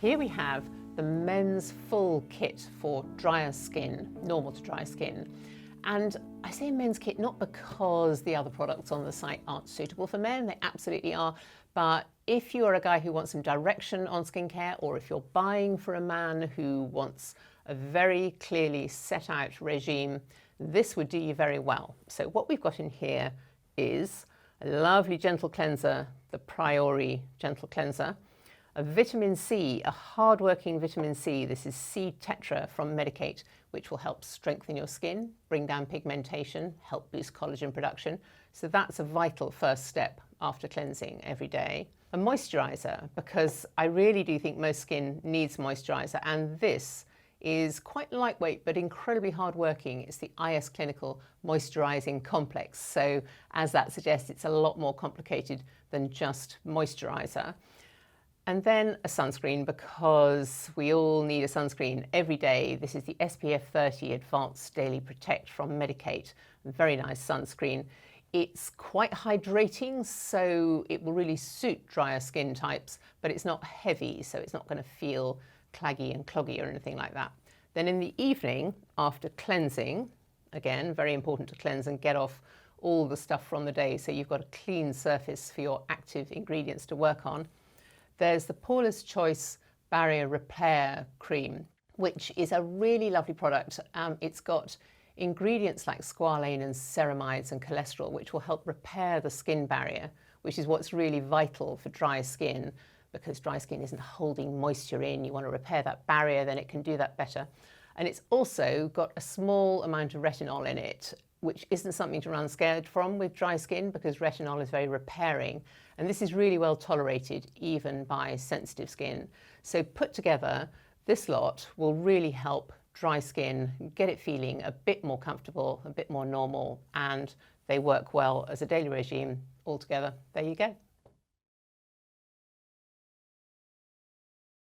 Here we have the men's full kit for drier skin, normal to dry skin. And I say men's kit not because the other products on the site aren't suitable for men, they absolutely are. But if you're a guy who wants some direction on skincare, or if you're buying for a man who wants a very clearly set out regime, this would do you very well. So what we've got in here is a lovely gentle cleanser, the Priori Gentle Cleanser. A vitamin C, a hard-working vitamin C. This is C Tetra from Medicate, which will help strengthen your skin, bring down pigmentation, help boost collagen production. So that's a vital first step after cleansing every day. A moisturiser, because I really do think most skin needs moisturiser, and this is quite lightweight but incredibly hard-working. It's the IS Clinical Moisturising Complex. So as that suggests, it's a lot more complicated than just moisturiser. And then a sunscreen, because we all need a sunscreen every day. This is the SPF 30 Advanced Daily Protect from Medicate. Very nice sunscreen. It's quite hydrating, so it will really suit drier skin types, but it's not heavy, so it's not going to feel claggy and cloggy or anything like that. Then in the evening, after cleansing, again, very important to cleanse and get off all the stuff from the day so you've got a clean surface for your active ingredients to work on. There's the Paula's Choice Barrier Repair Cream, which is a really lovely product. It's got ingredients like squalane and ceramides and cholesterol, which will help repair the skin barrier, which is what's really vital for dry skin, because dry skin isn't holding moisture in. You want to repair that barrier, then it can do that better. And it's also got a small amount of retinol in it, which isn't something to run scared from with dry skin, because retinol is very repairing. And this is really well tolerated, even by sensitive skin. So put together, this lot will really help dry skin get it feeling a bit more comfortable, a bit more normal, and they work well as a daily regime altogether. There you go.